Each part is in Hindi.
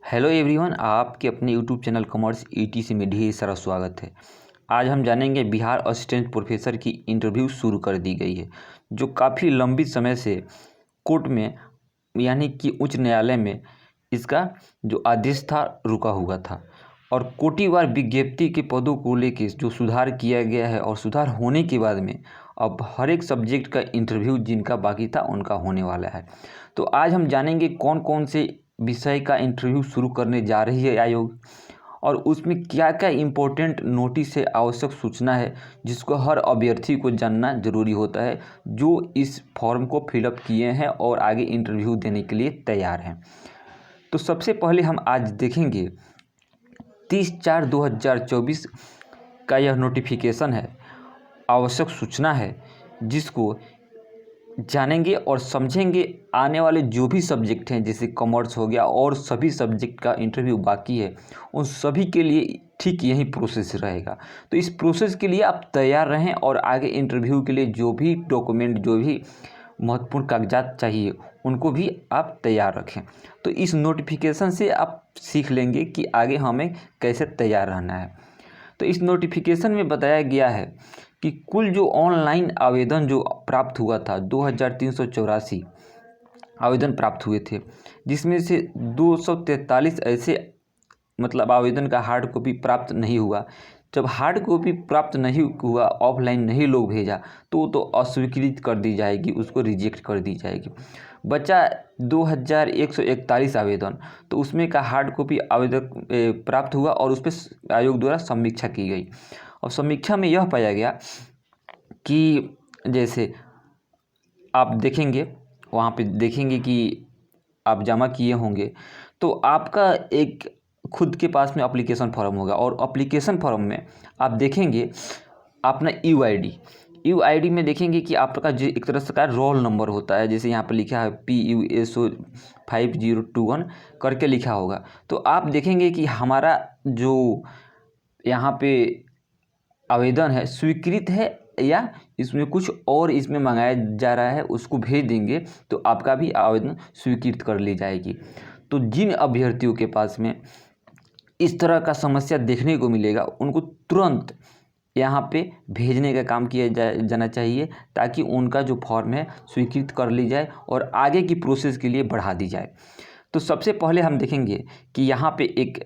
हेलो एवरीवन, आपके अपने यूट्यूब चैनल कॉमर्स ईटीसी में ढेर सारा स्वागत है। आज हम जानेंगे बिहार असिस्टेंट प्रोफेसर की इंटरव्यू शुरू कर दी गई है, जो काफ़ी लंबी समय से कोर्ट में यानी कि उच्च न्यायालय में इसका जो आदेश था रुका हुआ था। और कोटिवार विज्ञप्ति के पदों को लेकर जो सुधार किया गया है और सुधार होने के बाद में अब हर एक सब्जेक्ट का इंटरव्यू जिनका बाकी था उनका होने वाला है। तो आज हम जानेंगे कौन कौन से विषय का इंटरव्यू शुरू करने जा रही है आयोग, और उसमें क्या क्या इम्पोर्टेंट नोटिस है, आवश्यक सूचना है जिसको हर अभ्यर्थी को जानना जरूरी होता है जो इस फॉर्म को फिलअप किए हैं और आगे इंटरव्यू देने के लिए तैयार हैं। तो सबसे पहले हम आज देखेंगे 30/4/2024 का यह नोटिफिकेशन है, आवश्यक सूचना है जिसको जानेंगे और समझेंगे। आने वाले जो भी सब्जेक्ट हैं जैसे कॉमर्स हो गया और सभी सब्जेक्ट का इंटरव्यू बाकी है, उन सभी के लिए ठीक यही प्रोसेस रहेगा। तो इस प्रोसेस के लिए आप तैयार रहें और आगे इंटरव्यू के लिए जो भी डॉक्यूमेंट, जो भी महत्वपूर्ण कागजात चाहिए उनको भी आप तैयार रखें। तो इस नोटिफिकेशन से आप सीख लेंगे कि आगे हमें कैसे तैयार रहना है। तो इस नोटिफिकेशन में बताया गया है कि कुल जो ऑनलाइन आवेदन जो प्राप्त हुआ था 2384 आवेदन प्राप्त हुए थे, जिसमें से 243 ऐसे आवेदन का हार्ड कॉपी प्राप्त नहीं हुआ। जब हार्ड कॉपी प्राप्त नहीं हुआ, ऑफलाइन नहीं लोग भेजा, तो अस्वीकृत कर दी जाएगी, उसको रिजेक्ट कर दी जाएगी। बचा 2141 आवेदन, तो उसमें का हार्ड कॉपी आवेदन प्राप्त हुआ और उस पर आयोग द्वारा समीक्षा की गई। और समीक्षा में यह पाया गया कि जैसे आप देखेंगे, वहाँ पे देखेंगे कि आप जमा किए होंगे तो आपका एक खुद के पास में एप्लीकेशन फॉर्म होगा, और एप्लीकेशन फॉर्म में आप देखेंगे अपना यूआईडी में देखेंगे कि आपका जो एक तरह से का रोल नंबर होता है, जैसे यहाँ पर लिखा है PUSO 5021 करके लिखा होगा। तो आप देखेंगे कि हमारा जो यहाँ पे आवेदन है स्वीकृत है या इसमें कुछ और इसमें मंगाया जा रहा है, उसको भेज देंगे तो आपका भी आवेदन स्वीकृत कर ली जाएगी। तो जिन अभ्यर्थियों के पास में इस तरह का समस्या देखने को मिलेगा उनको तुरंत यहाँ पे भेजने का काम किया जाना चाहिए, ताकि उनका जो फॉर्म है स्वीकृत कर ली जाए और आगे की प्रोसेस के लिए बढ़ा दी जाए। तो सबसे पहले हम देखेंगे कि यहाँ पे एक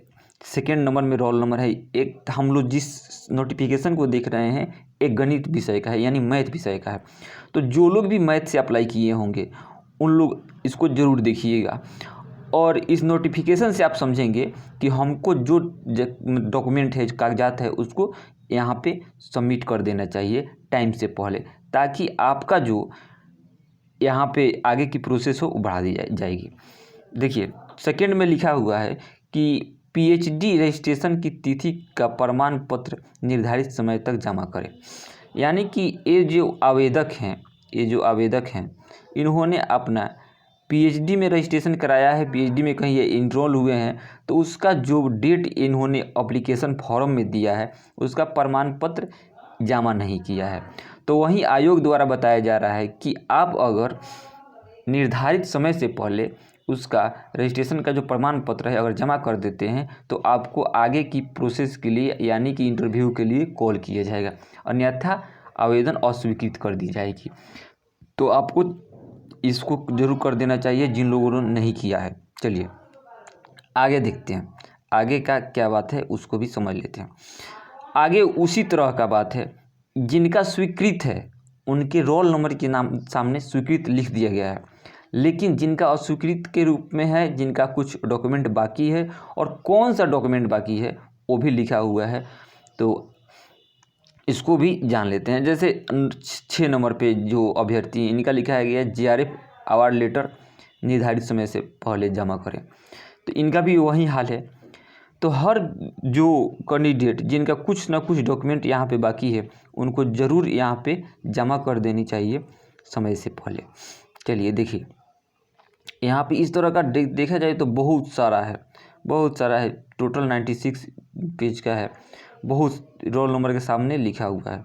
सेकेंड नंबर में रोल नंबर है। एक हम लोग जिस नोटिफिकेशन को देख रहे हैं एक गणित विषय का है, यानी मैथ विषय का है। तो जो लोग भी मैथ से अप्लाई किए होंगे उन लोग इसको ज़रूर देखिएगा, और इस नोटिफिकेशन से आप समझेंगे कि हमको जो डॉक्यूमेंट है, कागजात है, उसको यहाँ पे सबमिट कर देना चाहिए टाइम से पहले, ताकि आपका जो यहाँ पे आगे की प्रोसेस हो वो बढ़ा दी जाएगी। देखिए सेकंड में लिखा हुआ है कि PhD रजिस्ट्रेशन की तिथि का प्रमाण पत्र निर्धारित समय तक जमा करें। यानी कि ये जो आवेदक हैं इन्होंने अपना PhD में रजिस्ट्रेशन कराया है, PhD में कहीं ये इनरोल हुए हैं, तो उसका जो डेट इन्होंने एप्लीकेशन फॉर्म में दिया है उसका प्रमाण पत्र जमा नहीं किया है। तो वहीं आयोग द्वारा बताया जा रहा है कि आप अगर निर्धारित समय से पहले उसका रजिस्ट्रेशन का जो प्रमाण पत्र है अगर जमा कर देते हैं तो आपको आगे की प्रोसेस के लिए यानी कि इंटरव्यू के लिए कॉल किया जाएगा, अन्यथा आवेदन अस्वीकृत कर दी जाएगी। तो आपको इसको जरूर कर देना चाहिए जिन लोगों ने नहीं किया है। चलिए आगे देखते हैं, आगे का क्या बात है उसको भी समझ लेते हैं। आगे उसी तरह का बात है, जिनका स्वीकृत है उनके रोल नंबर के नाम सामने स्वीकृत लिख दिया गया है, लेकिन जिनका अस्वीकृत के रूप में है, जिनका कुछ डॉक्यूमेंट बाकी है और कौन सा डॉक्यूमेंट बाकी है वो भी लिखा हुआ है। तो इसको भी जान लेते हैं। जैसे 6 नंबर पे जो अभ्यर्थी इनका लिखा है गया JRF अवार्ड लेटर निर्धारित समय से पहले जमा करें, तो इनका भी वही हाल है। तो हर जो कैंडिडेट जिनका कुछ ना कुछ डॉक्यूमेंट यहाँ पे बाकी है उनको ज़रूर यहाँ पे जमा कर देनी चाहिए समय से पहले। चलिए देखिए यहाँ पे इस तरह का देखा जाए तो बहुत सारा है, टोटल 96 पेज का है, बहुत रोल नंबर के सामने लिखा हुआ है।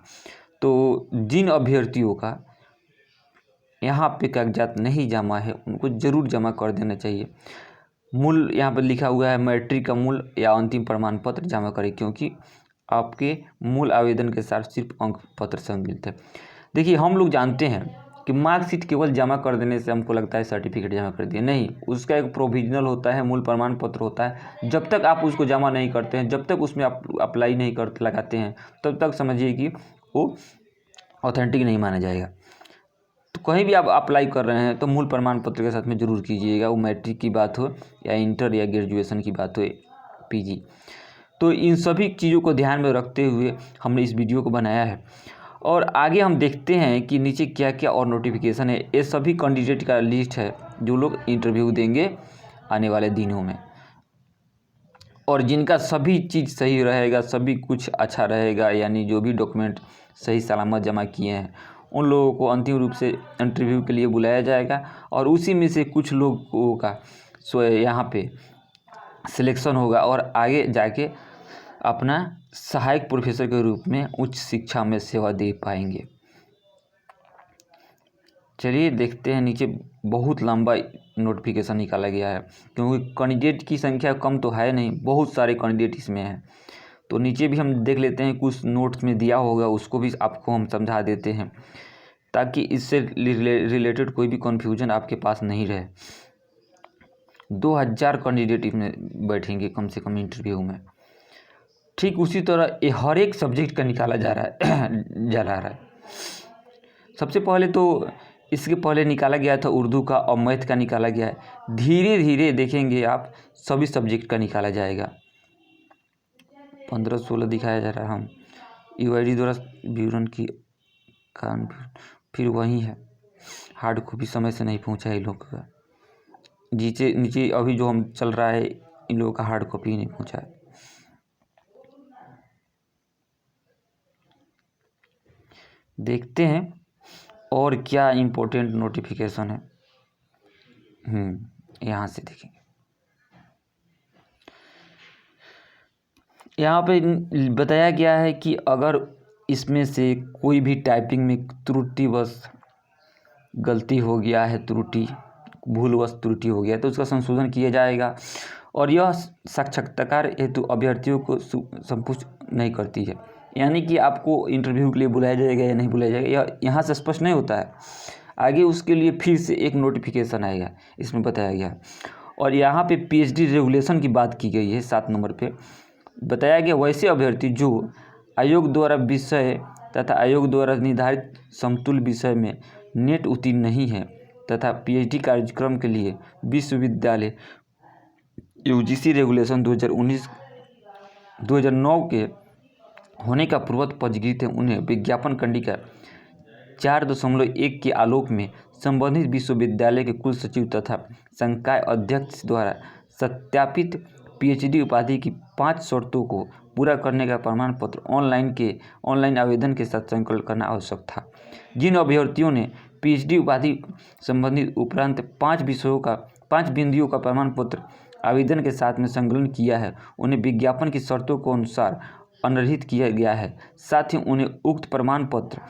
तो जिन अभ्यर्थियों का यहाँ पे कागजात नहीं जमा है उनको ज़रूर जमा कर देना चाहिए। मूल यहाँ पर लिखा हुआ है मैट्रिक का मूल या अंतिम प्रमाण पत्र जमा करें, क्योंकि आपके मूल आवेदन के साथ सिर्फ अंक पत्र सम्मिलित है। देखिए, हम लोग जानते हैं कि मार्कशीट केवल जमा कर देने से हमको लगता है सर्टिफिकेट जमा कर दिए, नहीं, उसका एक प्रोविजनल होता है, मूल प्रमाण पत्र होता है। जब तक आप उसको जमा नहीं करते हैं, जब तक उसमें आप अप्लाई नहीं करते लगाते हैं, तब तक समझिए कि वो ऑथेंटिक नहीं माना जाएगा। तो कहीं भी आप अप्लाई कर रहे हैं तो मूल प्रमाण पत्र के साथ में ज़रूर कीजिएगा, वो मैट्रिक की बात हो या इंटर या ग्रेजुएशन की बात हो, पीजी। तो इन सभी चीज़ों को ध्यान में रखते हुए हमने इस वीडियो को बनाया है। और आगे हम देखते हैं कि नीचे क्या क्या और नोटिफिकेशन है। ये सभी कैंडिडेट का लिस्ट है जो लोग इंटरव्यू देंगे आने वाले दिनों में, और जिनका सभी चीज़ सही रहेगा, सभी कुछ अच्छा रहेगा, यानी जो भी डॉक्यूमेंट सही सलामत जमा किए हैं, उन लोगों को अंतिम रूप से इंटरव्यू के लिए बुलाया जाएगा। और उसी में से कुछ लोगों का यहाँ पे सिलेक्शन होगा और आगे जाके अपना सहायक प्रोफेसर के रूप में उच्च शिक्षा में सेवा दे पाएंगे। चलिए देखते हैं, नीचे बहुत लंबा नोटिफिकेशन निकाला गया है, क्योंकि कैंडिडेट की संख्या कम तो है नहीं, बहुत सारे कैंडिडेट इसमें हैं। तो नीचे भी हम देख लेते हैं, कुछ नोट्स में दिया होगा, उसको भी आपको हम समझा देते हैं, ताकि इससे रिलेटेड कोई भी कन्फ्यूजन आपके पास नहीं रहे। 2000 कैंडिडेट इसमें बैठेंगे कम से कम इंटरव्यू में। ठीक उसी तरह ये हर एक सब्जेक्ट का निकाला जा रहा है। सबसे पहले तो इसके पहले निकाला गया था उर्दू का और मैथ का निकाला गया है। धीरे धीरे देखेंगे आप सभी सब्जेक्ट का निकाला जाएगा। 15-16 दिखाया जा रहा है। हम यूआईडी द्वारा विवरण की कान फिर वही है, हार्ड कॉपी समय से नहीं पहुंचा है इन लोग का। नीचे अभी जो हम चल रहा है, इन लोगों का हार्ड कॉपी नहीं पहुंचा है। देखते हैं और क्या इम्पोर्टेंट नोटिफिकेशन है। यहाँ से देखेंगे, यहाँ पे बताया गया है कि अगर इसमें से कोई भी टाइपिंग में त्रुटिवश गलती हो गया है, भूलवश त्रुटि हो गया तो उसका संशोधन किया जाएगा। और यह साक्षात्कार हेतु अभ्यर्थियों को संपुष्ट नहीं करती है, यानी कि आपको इंटरव्यू के लिए बुलाया जाएगा या नहीं बुलाया जाएगा, यह यहाँ से स्पष्ट नहीं होता है। आगे उसके लिए फिर से एक नोटिफिकेशन आएगा, इसमें बताया गया। और यहाँ पे पीएचडी रेगुलेशन की बात की गई है। 7 नंबर पे बताया गया, वैसे अभ्यर्थी जो आयोग द्वारा विषय तथा आयोग द्वारा निर्धारित समतुल्य विषय में नेट उत्तीर्ण नहीं है तथा पीएचडी कार्यक्रम के लिए विश्वविद्यालय यूजीसी रेगुलेशन 2009 के होने का पूर्वत पंजीकृत है, उन्हें विज्ञापन कंडिका 4.1 के आलोक में संबंधित विश्वविद्यालय के कुल सचिव तथा संकाय अध्यक्ष द्वारा सत्यापित पीएचडी उपाधि की 5 शर्तों को पूरा करने का प्रमाण पत्र ऑनलाइन आवेदन के साथ संकलन करना आवश्यक था। जिन अभ्यर्थियों ने पीएचडी उपाधि संबंधित उपरांत 5 बिंदुओं का प्रमाण पत्र आवेदन के साथ में संकलन किया है, उन्हें विज्ञापन की शर्तों के अनुसार अनुरक्षित किया गया है। साथ ही उन्हें उक्त प्रमाण पत्र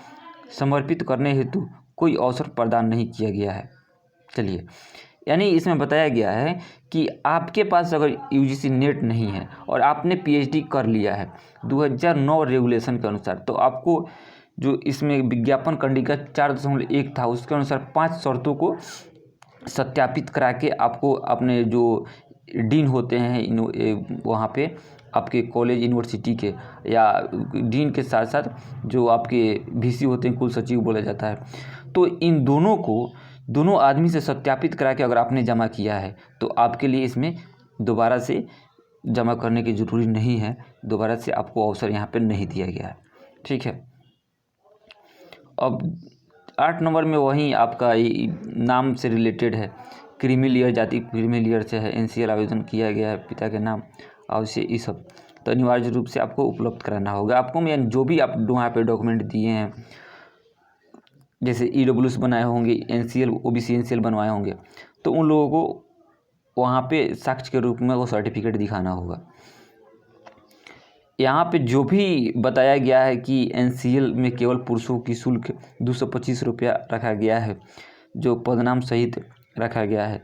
समर्पित करने हेतु कोई अवसर प्रदान नहीं किया गया है। चलिए, यानी इसमें बताया गया है कि आपके पास अगर यूजीसी नेट नहीं है और आपने पीएचडी कर लिया है 2009 रेगुलेशन के अनुसार, तो आपको जो इसमें विज्ञापन कंडिका 4.1 था, उसके अनुसार 5 शर्तों को सत्यापित करा के आपको अपने जो डीन होते हैं वहाँ पे आपके कॉलेज यूनिवर्सिटी के, या डीन के साथ साथ जो आपके वीसी होते हैं, कुल सचिव बोला जाता है, तो इन दोनों आदमी से सत्यापित करा के अगर आपने जमा किया है तो आपके लिए इसमें दोबारा से जमा करने की ज़रूरी नहीं है, दोबारा से आपको अवसर यहाँ पे नहीं दिया गया है। ठीक है। अब 8 नंबर में वहीं आपका नाम से रिलेटेड है, क्रीमी लेयर जाति क्रीमी लेयर से है, एनसीएल आवेदन किया गया है, पिता के नाम अवश्य ये सब तो अनिवार्य रूप से आपको उपलब्ध कराना होगा। आपको मैं जो भी आप वहाँ पे डॉक्यूमेंट दिए हैं, जैसे ईडब्ल्यूएस बनाए होंगे, एनसीएल ओबीसी एनसीएल बनवाए होंगे, तो उन लोगों को वहाँ पे साक्ष्य के रूप में वो सर्टिफिकेट दिखाना होगा। यहाँ पे जो भी बताया गया है कि एनसीएल में केवल पुरुषों की शुल्क 225 रुपया रखा गया है, जो पदनाम सहित रखा गया है,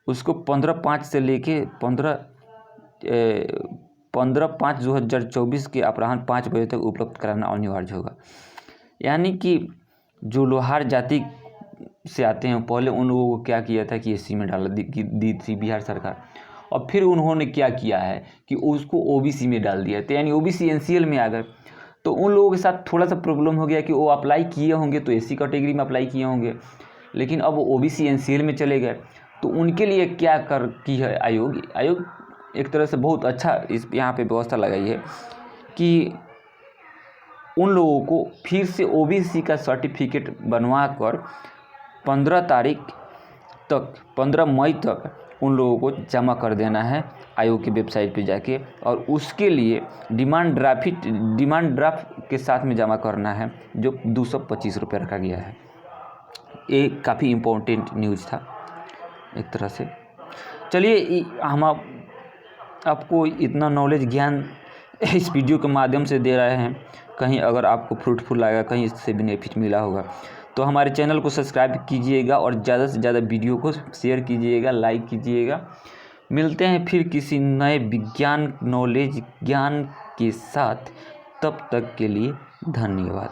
उसको 15/5 से लेके 15/5/2024 के अपराह्न 5 बजे तक उपलब्ध कराना अनिवार्य होगा। यानी कि जो लोहार जाति से आते हैं, पहले उन लोगों को क्या किया था कि एससी में दी थी बिहार सरकार, और फिर उन्होंने क्या किया है कि उसको ओबीसी में डाल दिया, तो यानी ओबीसी एनसीएल में आ गए। तो उन लोगों के साथ थोड़ा सा प्रॉब्लम हो गया कि वो अप्लाई किए होंगे तो एससी कैटेगरी में अप्लाई किए होंगे, लेकिन अब वो ओबीसी एनसीएल में चले गए। तो उनके लिए क्या की है आयोग एक तरह से बहुत अच्छा इस यहाँ पे व्यवस्था लगाई है कि उन लोगों को फिर से ओबीसी का सर्टिफिकेट बनवा कर 15 मई तक उन लोगों को जमा कर देना है आयोग की वेबसाइट पे जाके, और उसके लिए डिमांड ड्राफ्ट के साथ में जमा करना है, जो 225 रुपये रखा गया है। ये काफ़ी इम्पोर्टेंट न्यूज़ था एक तरह से। चलिए, हम आपको इतना नॉलेज ज्ञान इस वीडियो के माध्यम से दे रहे हैं, कहीं अगर आपको फ्रूटफुल लगा, कहीं इससे बेनिफिट मिला होगा तो हमारे चैनल को सब्सक्राइब कीजिएगा और ज़्यादा से ज़्यादा वीडियो को शेयर कीजिएगा, लाइक कीजिएगा। मिलते हैं फिर किसी नए विज्ञान नॉलेज ज्ञान के साथ, तब तक के लिए धन्यवाद।